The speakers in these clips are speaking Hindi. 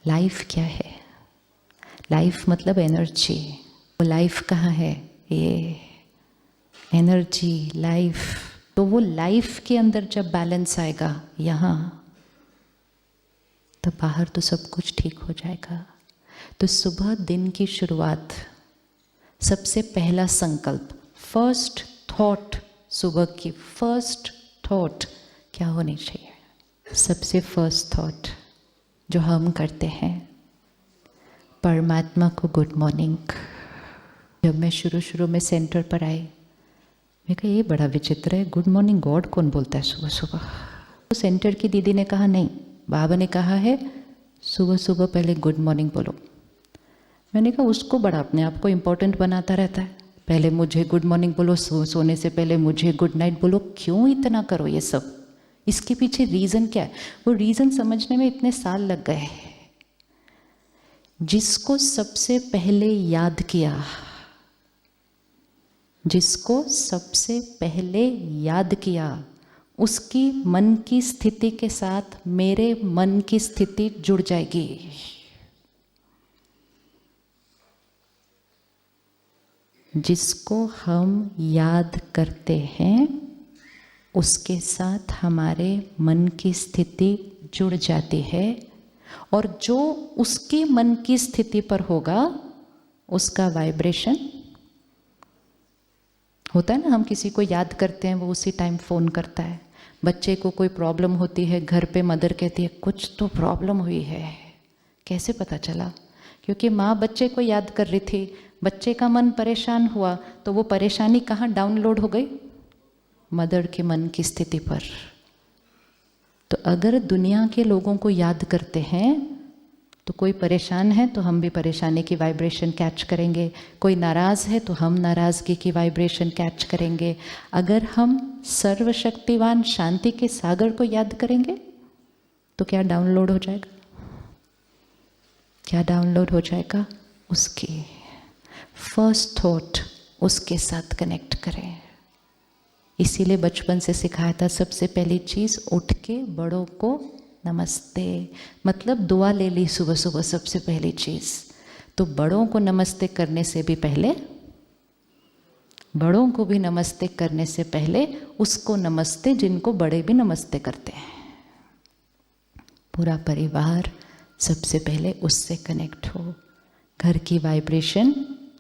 लाइफ क्या है? लाइफ मतलब एनर्जी। वो लाइफ कहाँ है? ये एनर्जी, लाइफ। तो वो लाइफ के अंदर जब बैलेंस आएगा यहाँ, तो बाहर तो सब कुछ ठीक हो जाएगा। तो सुबह दिन की शुरुआत, सबसे पहला संकल्प, फर्स्ट थॉट, सुबह की फर्स्ट थॉट क्या होनी चाहिए? सबसे फर्स्ट थॉट जो हम करते हैं, परमात्मा को गुड मॉर्निंग। जब मैं शुरू में सेंटर पर आई, मैं कहा ये बड़ा विचित्र है, गुड मॉर्निंग गॉड कौन बोलता है सुबह सुबह? तो सेंटर की दीदी ने कहा नहीं, बाबा ने कहा है सुबह सुबह पहले गुड मॉर्निंग बोलो। मैंने कहा उसको बड़ा अपने आप को इम्पोर्टेंट बनाता रहता है, पहले मुझे गुड मॉर्निंग बोलो, सोने से पहले मुझे गुड नाइट बोलो। क्यों इतना करो ये सब? इसके पीछे रीज़न क्या है? वो रीज़न समझने में इतने साल लग गए। जिसको सबसे पहले याद किया, जिसको सबसे पहले याद किया, उसकी मन की स्थिति के साथ मेरे मन की स्थिति जुड़ जाएगी। जिसको हम याद करते हैं उसके साथ हमारे मन की स्थिति जुड़ जाती है, और जो उसकी मन की स्थिति पर होगा उसका वाइब्रेशन होता है ना। हम किसी को याद करते हैं, वो उसी टाइम फ़ोन करता है। बच्चे को कोई प्रॉब्लम होती है, घर पे मदर कहती है कुछ तो प्रॉब्लम हुई है। कैसे पता चला? क्योंकि माँ बच्चे को याद कर रही थी, बच्चे का मन परेशान हुआ, तो वो परेशानी कहाँ डाउनलोड हो गई? मदर के मन की स्थिति पर। तो अगर दुनिया के लोगों को याद करते हैं तो कोई परेशान है तो हम भी परेशानी की वाइब्रेशन कैच करेंगे, कोई नाराज़ है तो हम नाराज़गी की वाइब्रेशन कैच करेंगे। अगर हम सर्वशक्तिवान शांति के सागर को याद करेंगे तो क्या डाउनलोड हो जाएगा? क्या डाउनलोड हो जाएगा? उसकी फर्स्ट थॉट उसके साथ कनेक्ट करें। इसीलिए बचपन से सिखाया था, सबसे पहली चीज़ उठ के बड़ों को नमस्ते, मतलब दुआ ले ली सुबह सुबह सबसे पहली चीज़। तो बड़ों को नमस्ते करने से भी पहले, बड़ों को भी नमस्ते करने से पहले उसको नमस्ते जिनको बड़े भी नमस्ते करते हैं। पूरा परिवार सबसे पहले उससे कनेक्ट हो, घर की वाइब्रेशन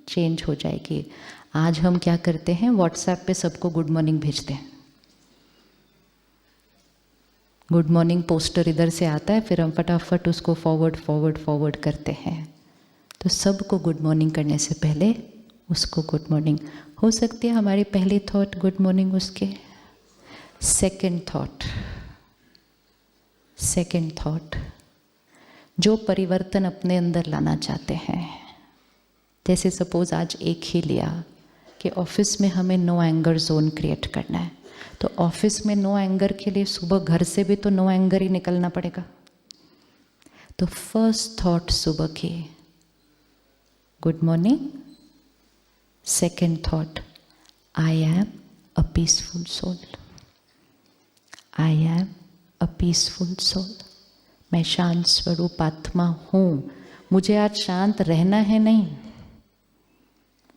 चेंज हो जाएगी। आज हम क्या करते हैं, व्हाट्सएप पे सबको गुड मॉर्निंग भेजते हैं। गुड मॉर्निंग पोस्टर इधर से आता है, फिर हम फटाफट उसको फॉरवर्ड करते हैं। तो सबको गुड मॉर्निंग करने से पहले उसको गुड मॉर्निंग। हो सकती है हमारी पहली थॉट गुड मॉर्निंग, उसके सेकंड थॉट जो परिवर्तन अपने अंदर लाना चाहते हैं। जैसे सपोज आज एक ही लिया कि ऑफिस में हमें नो एंगर जोन क्रिएट करना है, तो ऑफिस में नो एंगर के लिए सुबह घर से भी तो नो एंगर ही निकलना पड़ेगा। तो फर्स्ट थॉट सुबह की good morning, second thought I am a peaceful soul, I am a peaceful soul. मैं शांत स्वरूप आत्मा हूँ। मुझे आज शांत रहना है नहीं,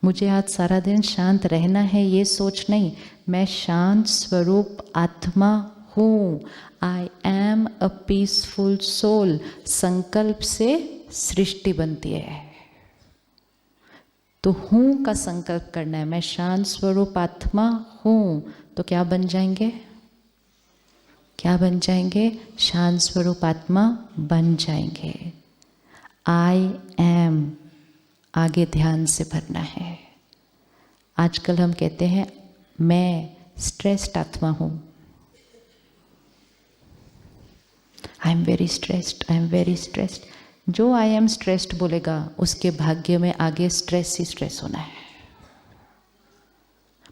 मुझे आज सारा दिन शांत रहना है ये सोच नहीं, मैं शांत स्वरूप आत्मा हूँ। I am a peaceful soul. संकल्प से सृष्टि बनती है। तो हूँ का संकल्प करना है, मैं शांत स्वरूप आत्मा हूँ। तो क्या बन जाएंगे? क्या बन जाएंगे? शांत स्वरूप आत्मा बन जाएंगे। आई एम आगे ध्यान से भरना है। आजकल हम कहते हैं मैं स्ट्रेस्ड आत्मा हूँ, I am very stressed, I am very stressed. जो आई एम स्ट्रेस्ड बोलेगा उसके भाग्य में आगे स्ट्रेस ही स्ट्रेस होना है।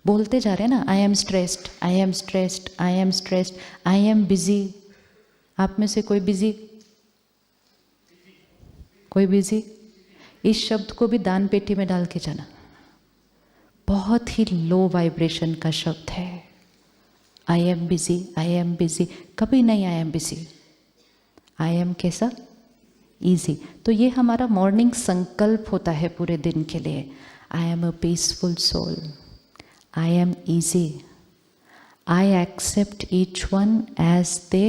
बोलते जा रहे हैं ना, I am stressed, I am stressed, I am stressed, I am busy. आप में से कोई बिजी? कोई बिजी? इस शब्द को भी दान पेटी में डाल के जाना। बहुत ही लो वाइब्रेशन का शब्द है। I am busy, I am busy. कभी नहीं I am busy. I am कैसा? ईजी। तो ये हमारा मॉर्निंग संकल्प होता है पूरे दिन के लिए। I am a peaceful soul, I am easy, I accept each one as they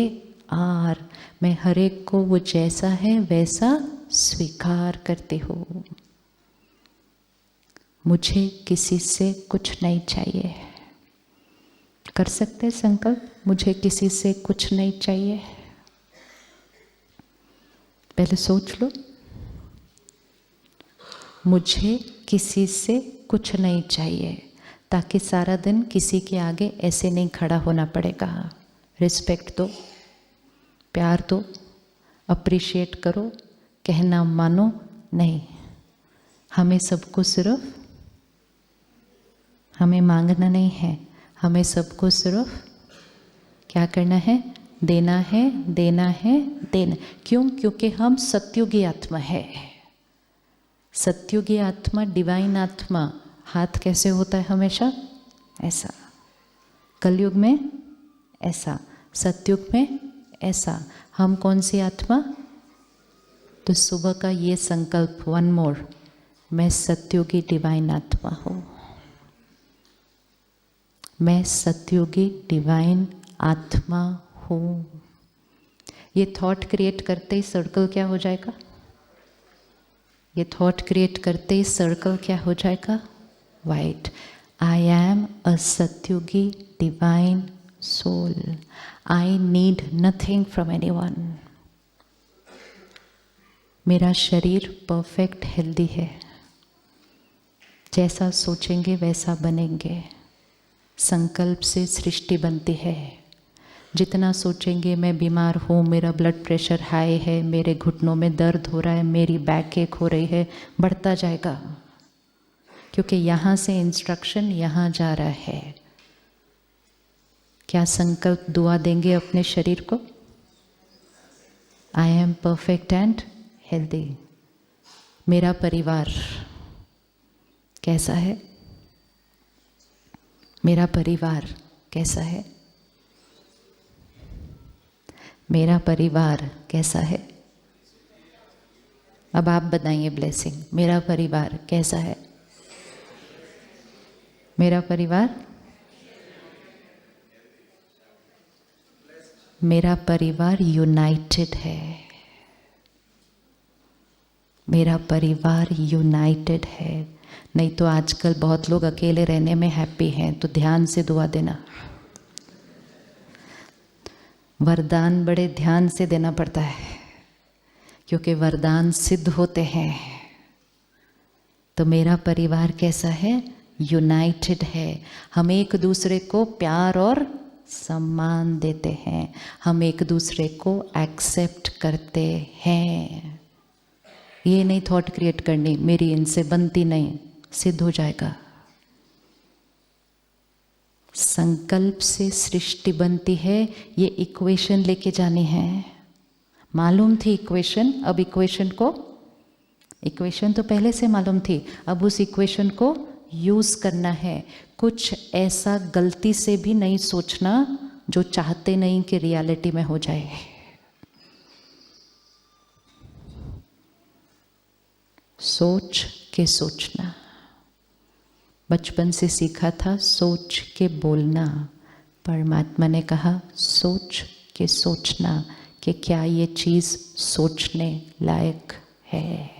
are. मैं हर एक को वो जैसा है वैसा स्वीकार करती हूँ। मुझे किसी से कुछ नहीं चाहिए। कर सकते हैं संकल्प, मुझे किसी से कुछ नहीं चाहिए। पहले सोच लो, मुझे किसी से कुछ नहीं चाहिए, ताकि सारा दिन किसी के आगे ऐसे नहीं खड़ा होना पड़ेगा। रिस्पेक्ट दो, प्यार दो, अप्रिशिएट करो, कहना मानो नहीं। हमें सबको सिर्फ, हमें मांगना नहीं है, हमें सबको सिर्फ क्या करना है? देना है, देना है, देना। क्यों? क्योंकि हम सत्युगी आत्मा है। सत्युगी आत्मा, डिवाइन आत्मा, हाथ कैसे होता है? हमेशा ऐसा। कलयुग में ऐसा, सत्युग में ऐसा। हम कौन सी आत्मा? तो सुबह का ये संकल्प, वन मोर, मैं सत्युगी डिवाइन आत्मा हूँ। मैं सत्युगी डिवाइन आत्मा हूँ। ये थॉट क्रिएट करते ही सर्कल क्या हो जाएगा? ये थॉट क्रिएट करते ही सर्कल क्या हो जाएगा? वाइट। आई एम अ सत्युगी divine soul, I need nothing from anyone. मेरा शरीर परफेक्ट हेल्दी है, जैसा सोचेंगे वैसा बनेंगे। संकल्प से सृष्टि बनती है। जितना सोचेंगे मैं बीमार हूँ, मेरा ब्लड प्रेशर हाई है, मेरे घुटनों में दर्द हो रहा है, मेरी बैक एक हो रही है, बढ़ता जाएगा। क्योंकि यहाँ से इंस्ट्रक्शन यहाँ जा रहा है। क्या संकल्प दुआ देंगे अपने शरीर को? I am perfect and healthy. मेरा परिवार कैसा है? मेरा परिवार कैसा है? मेरा परिवार कैसा है? अब आप बताइए ब्लेसिंग। मेरा परिवार कैसा है? मेरा परिवार, मेरा परिवार यूनाइटेड है। मेरा परिवार यूनाइटेड है। नहीं तो आजकल बहुत लोग अकेले रहने में हैप्पी हैं। तो ध्यान से दुआ देना। वरदान बड़े ध्यान से देना पड़ता है, क्योंकि वरदान सिद्ध होते हैं। तो मेरा परिवार कैसा है? यूनाइटेड है। हम एक दूसरे को प्यार और सम्मान देते हैं। हम एक दूसरे को एक्सेप्ट करते हैं। ये नहीं थॉट क्रिएट करनी, मेरी इनसे बनती नहीं, सिद्ध हो जाएगा। संकल्प से सृष्टि बनती है। ये इक्वेशन लेके जानी है। मालूम थी इक्वेशन, अब इक्वेशन को, इक्वेशन तो पहले से मालूम थी, अब उस इक्वेशन को यूज करना है। कुछ ऐसा गलती से भी नहीं सोचना जो चाहते नहीं कि रियलिटी में हो जाए। सोच के सोचना। बचपन से सीखा था सोच के बोलना। परमात्मा ने कहा सोच के सोचना कि क्या ये चीज़ सोचने लायक है।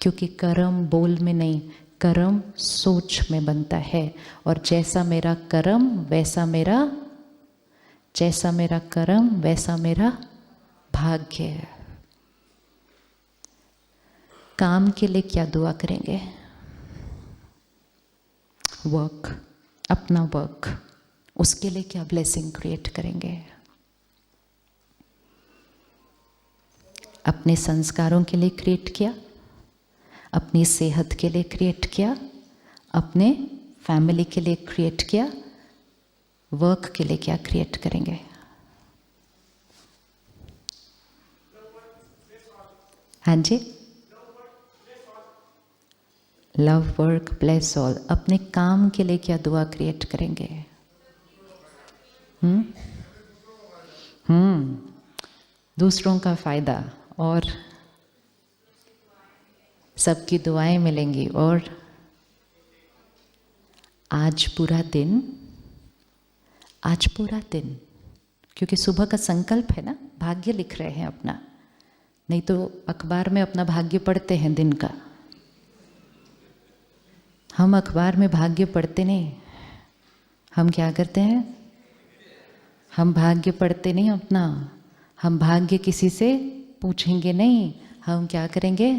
क्योंकि कर्म बोल में नहीं, कर्म सोच में बनता है। और जैसा मेरा कर्म वैसा मेरा, जैसा मेरा कर्म वैसा मेरा भाग्य। काम के लिए क्या दुआ करेंगे? वर्क, अपना वर्क, उसके लिए क्या ब्लेसिंग क्रिएट करेंगे? अपने संस्कारों के लिए क्रिएट किया, अपनी सेहत के लिए क्रिएट किया, अपने फैमिली के लिए क्रिएट किया। वर्क के लिए क्या क्रिएट करेंगे? हाँ जी, लव वर्क ब्लेस ऑल। अपने काम के लिए क्या दुआ क्रिएट करेंगे? दूसरों का फायदा और सबकी दुआएं मिलेंगी। और आज पूरा दिन, क्योंकि सुबह का संकल्प है ना, भाग्य लिख रहे हैं अपना, नहीं तो अखबार में अपना भाग्य पढ़ते हैं दिन का। हम अखबार में भाग्य पढ़ते नहीं, हम क्या करते हैं, हम भाग्य पढ़ते नहीं अपना, हम भाग्य किसी से पूछेंगे नहीं। हम क्या करेंगे,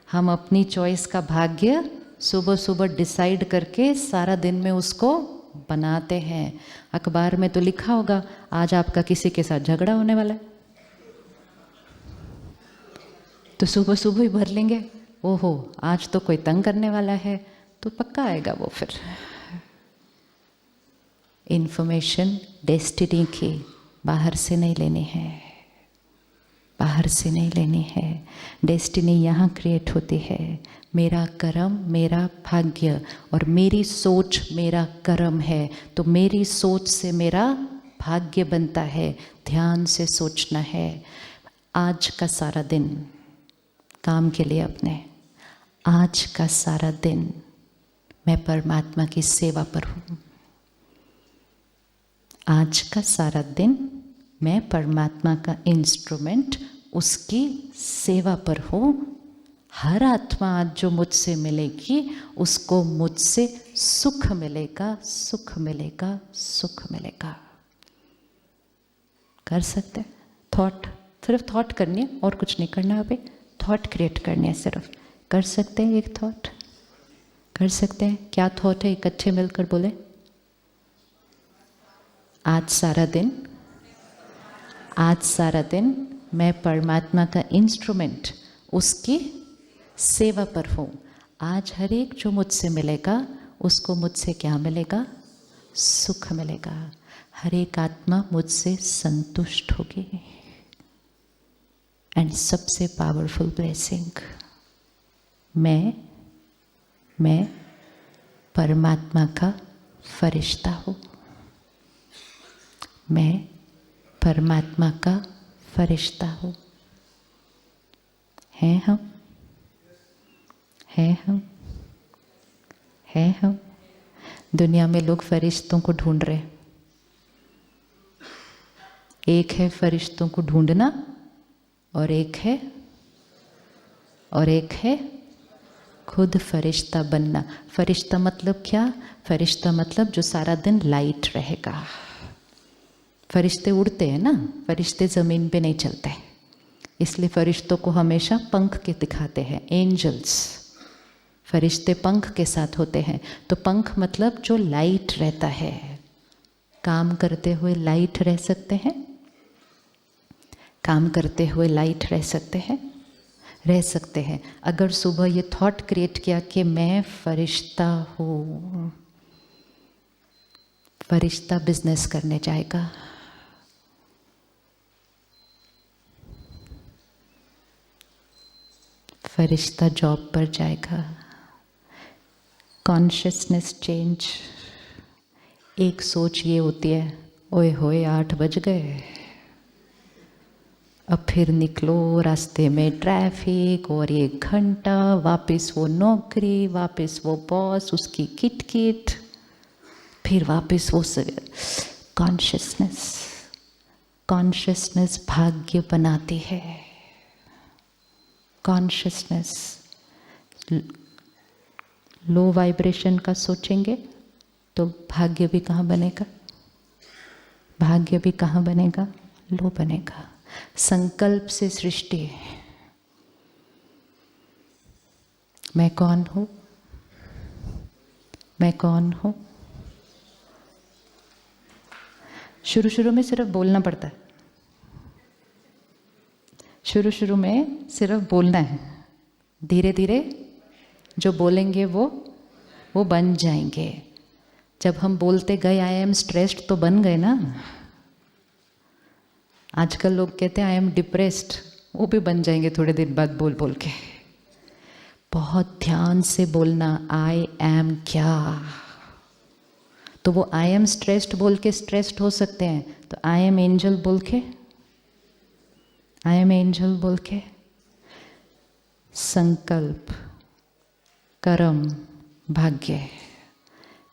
हम अपनी चॉइस का भाग्य सुबह सुबह डिसाइड करके सारा दिन में उसको बनाते हैं। अखबार में तो लिखा होगा आज आपका किसी के साथ झगड़ा होने वाला है, तो सुबह सुबह ही भर लेंगे, ओहो आज तो कोई तंग करने वाला है, तो पक्का आएगा वो। फिर इन्फॉर्मेशन डेस्टिनी की बाहर से नहीं लेनी है, बाहर से नहीं लेनी है। डेस्टिनी यहाँ क्रिएट होती है। मेरा कर्म मेरा भाग्य, और मेरी सोच मेरा कर्म है, तो मेरी सोच से मेरा भाग्य बनता है। ध्यान से सोचना है। आज का सारा दिन काम के लिए अपने, आज का सारा दिन मैं परमात्मा की सेवा पर हूँ। आज का सारा दिन मैं परमात्मा का इंस्ट्रूमेंट, उसकी सेवा पर हूँ। हर आत्मा आज जो मुझसे मिलेगी उसको मुझसे सुख मिलेगा, सुख मिलेगा, सुख मिलेगा। कर सकते हैं थॉट, सिर्फ थॉट करनी है और कुछ नहीं करना। अभी थॉट क्रिएट करनी है, सिर्फ कर सकते हैं। एक थॉट कर सकते हैं। क्या थॉट है, एक अच्छे मिलकर बोले। आज सारा दिन, आज सारा दिन मैं परमात्मा का इंस्ट्रूमेंट, उसकी सेवा पर हूँ। आज हर एक जो मुझसे मिलेगा उसको मुझसे क्या मिलेगा, सुख मिलेगा। हर एक आत्मा मुझसे संतुष्ट होगी। एंड सबसे पावरफुल ब्लेसिंग, मैं परमात्मा का फरिश्ता हूँ। मैं परमात्मा का फरिश्ता हूँ। हैं हम, हैं हम, हैं हम। दुनिया में लोग फरिश्तों को ढूंढ रहे हैं। एक है फरिश्तों को ढूंढना, और एक है खुद फरिश्ता बनना। फरिश्ता मतलब क्या, फरिश्ता मतलब जो सारा दिन लाइट रहेगा। फरिश्ते उड़ते हैं ना, फरिश्ते ज़मीन पे नहीं चलते, इसलिए फरिश्तों को हमेशा पंख के दिखाते हैं, एंजल्स। फरिश्ते पंख के साथ होते हैं, तो पंख मतलब जो लाइट रहता है। काम करते हुए लाइट रह सकते हैं, काम करते हुए लाइट रह सकते हैं, रह सकते हैं। अगर सुबह ये थॉट क्रिएट किया कि मैं फरिश्ता हूँ, फरिश्ता बिजनेस करने जाएगा, फरिश्ता जॉब पर जाएगा। Consciousness change. एक सोच ये होती है, ओए होए 8 बज गए, अब फिर निकलो, रास्ते में ट्रैफिक और 1 घंटा, वापस वो नौकरी, वापस वो बॉस, उसकी किटकिट, फिर वापस वो कॉन्शियसनेस। कॉन्शियसनेस भाग्य बनाती है। कॉन्शियसनेस लो वाइब्रेशन का सोचेंगे तो भाग्य भी कहाँ बनेगा, भाग्य भी कहाँ बनेगा, लो बनेगा। संकल्प से सृष्टि। मैं कौन हूँ, मैं कौन हूँ। शुरू शुरू में सिर्फ बोलना पड़ता है, शुरू शुरू में सिर्फ बोलना है। धीरे धीरे जो बोलेंगे वो बन जाएंगे। जब हम बोलते गए आई एम स्ट्रेस्ड, तो बन गए ना। आजकल लोग कहते हैं आई एम डिप्रेस्ड, वो भी बन जाएंगे थोड़े दिन बाद बोल बोल के। बहुत ध्यान से बोलना, आई एम क्या। तो वो आई एम स्ट्रेस्ड बोल के स्ट्रेस्ड हो सकते हैं, तो आई एम एंजल बोल के, आई एम एंजल बोल के संकल्प कर्म, भाग्य।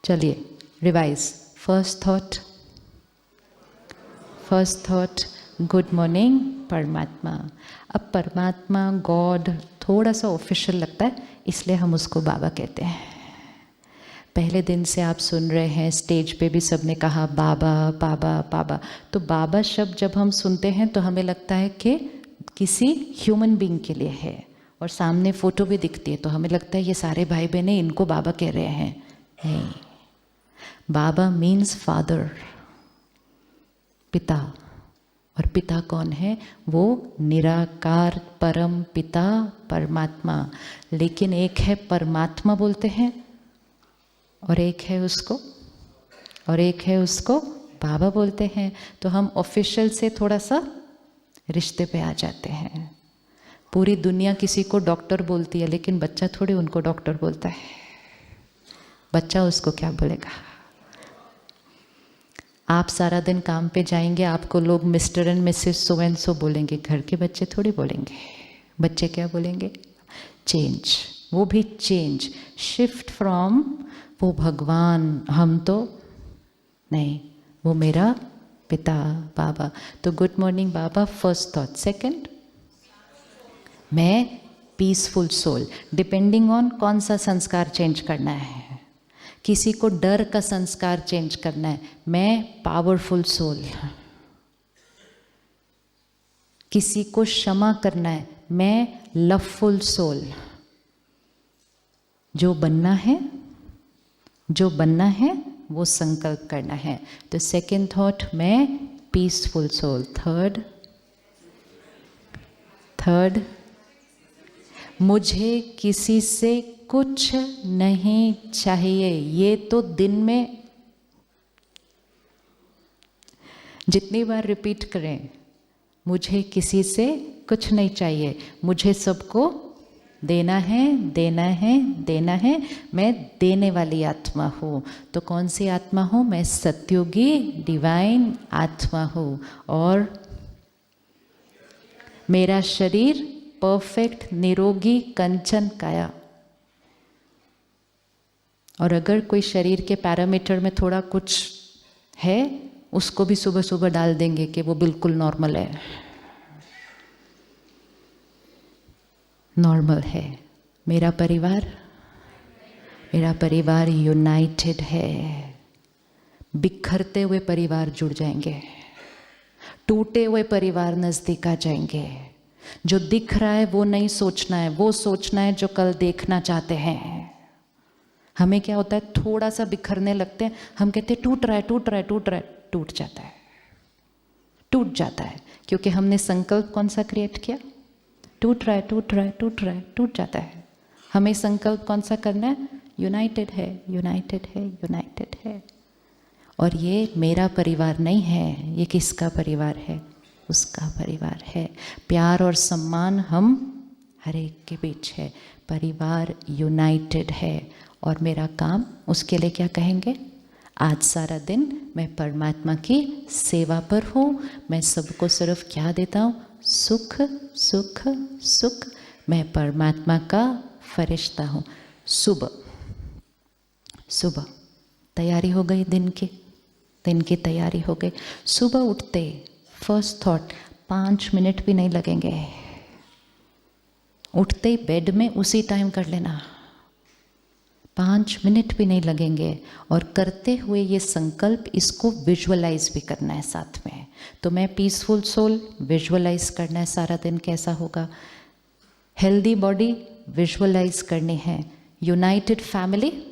चलिए revise. First thought good morning परमात्मा। अब परमात्मा, गॉड थोड़ा सा ऑफिशियल लगता है, इसलिए हम उसको बाबा कहते हैं। पहले दिन से आप सुन रहे हैं, स्टेज पे भी सबने कहा बाबा बाबा बाबा। तो बाबा शब्द जब हम सुनते हैं तो हमें लगता है कि किसी ह्यूमन बीइंग के लिए है, और सामने फ़ोटो भी दिखती है तो हमें लगता है ये सारे भाई बहनें इनको बाबा कह रहे हैं। नहीं, बाबा मीन्स फादर, पिता। और पिता कौन है? वो निराकार परम पिता परमात्मा। लेकिन एक है परमात्मा बोलते हैं, और एक है उसको बाबा बोलते हैं। तो हम ऑफिशियल से थोड़ा सा रिश्ते पे आ जाते हैं। पूरी दुनिया किसी को डॉक्टर बोलती है, लेकिन बच्चा थोड़ी उनको डॉक्टर बोलता है। बच्चा उसको क्या बोलेगा? आप सारा दिन काम पे जाएंगे, आपको लोग mister and Mrs so and so बोलेंगे, घर के बच्चे थोड़ी बोलेंगे। बच्चे क्या बोलेंगे? चेंज। वो भी चेंज, शिफ्ट फ्रॉम वो भगवान, हम तो नहीं, वो मेरा पिता बाबा। तो गुड मॉर्निंग बाबा फर्स्ट थॉट। सेकंड, मैं पीसफुल सोल। डिपेंडिंग ऑन कौन सा संस्कार चेंज करना है। किसी को डर का संस्कार चेंज करना है, मैं पावरफुल सोल। किसी को क्षमा करना है, मैं लवफुल सोल। जो बनना है वो संकल्प करना है। तो सेकंड थॉट, मैं पीसफुल सोल। थर्ड, मुझे किसी से कुछ नहीं चाहिए। ये तो दिन में जितनी बार रिपीट करें, मुझे किसी से कुछ नहीं चाहिए, मुझे सबको देना है, देना है, देना है। मैं देने वाली आत्मा हूँ। तो कौन सी आत्मा हूँ? मैं सत्युगी डिवाइन आत्मा हूँ। और मेरा शरीर परफेक्ट निरोगी कंचन काया। और अगर कोई शरीर के पैरामीटर में थोड़ा कुछ है, उसको भी सुबह सुबह डाल देंगे कि वो बिल्कुल नॉर्मल है। नॉर्मल है। मेरा परिवार यूनाइटेड है। बिखरते हुए परिवार जुड़ जाएंगे, टूटे हुए परिवार नजदीक आ जाएंगे। जो दिख रहा है वो नहीं सोचना है, वो सोचना है जो कल देखना चाहते हैं। हमें क्या होता है, थोड़ा सा बिखरने लगते हैं, हम कहते हैं टूट रहा है, टूट जाता है। क्योंकि हमने संकल्प कौन सा क्रिएट किया? टूट रहा है, टूट जाता है। हमें संकल्प कौन सा करना है? यूनाइटेड है। और ये मेरा परिवार नहीं है, ये किसका परिवार है? उसका परिवार है। प्यार और सम्मान हम हर एक के बीच है। परिवार यूनाइटेड है। और मेरा काम, उसके लिए क्या कहेंगे? आज सारा दिन मैं परमात्मा की सेवा पर हूँ। मैं सबको सिर्फ क्या देता हूँ? सुख सुख सुख। मैं परमात्मा का फरिश्ता हूँ। सुबह तैयारी हो गई, दिन की तैयारी हो गई। सुबह उठते फर्स्ट थॉट, 5 मिनट भी नहीं लगेंगे। उठते ही बेड में उसी टाइम कर लेना, 5 मिनट भी नहीं लगेंगे। और करते हुए ये संकल्प, इसको विजुअलाइज भी करना है साथ में। तो मैं पीसफुल सोल विजुअलाइज करना है सारा दिन। कैसा होगा? हेल्दी बॉडी विजुअलाइज करनी है, यूनाइटेड फैमिली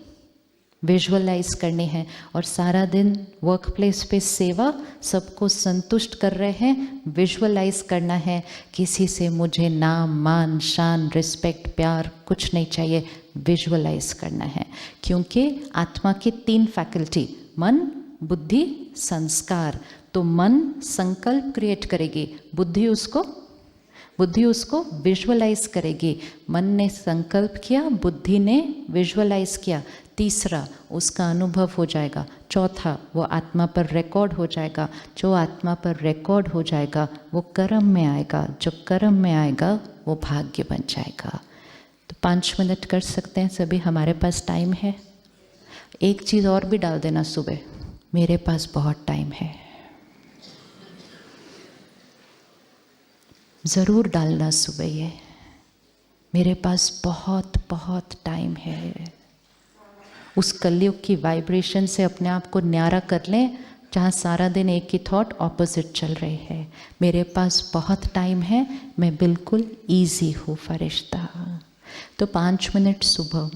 विजुअलाइज करनी है। और सारा दिन वर्क प्लेस पे सेवा, सबको संतुष्ट कर रहे हैं, विजुअलाइज करना है। किसी से मुझे नाम मान शान रिस्पेक्ट प्यार कुछ नहीं चाहिए, विजुअलाइज करना है। क्योंकि आत्मा की 3 फैकल्टी, मन बुद्धि संस्कार। तो मन संकल्प क्रिएट करेगी, बुद्धि उसको विजुअलाइज करेगी। मन ने संकल्प किया, बुद्धि ने विजुअलाइज किया। तीसरा, उसका अनुभव हो जाएगा। चौथा, वो आत्मा पर रिकॉर्ड हो जाएगा। जो आत्मा पर रिकॉर्ड हो जाएगा वो कर्म में आएगा। जो कर्म में आएगा वो भाग्य बन जाएगा। तो 5 मिनट कर सकते हैं सभी, हमारे पास टाइम है। एक चीज़ और भी डाल देना सुबह, मेरे पास बहुत टाइम है। ज़रूर डालना सुबह ये, मेरे पास बहुत बहुत टाइम है। उस कलयुग की वाइब्रेशन से अपने आप को न्यारा कर लें, जहाँ सारा दिन एक ही थॉट ऑपोजिट चल रही है। मेरे पास बहुत टाइम है, मैं बिल्कुल ईजी हूँ फरिश्ता। तो 5 मिनट सुबह।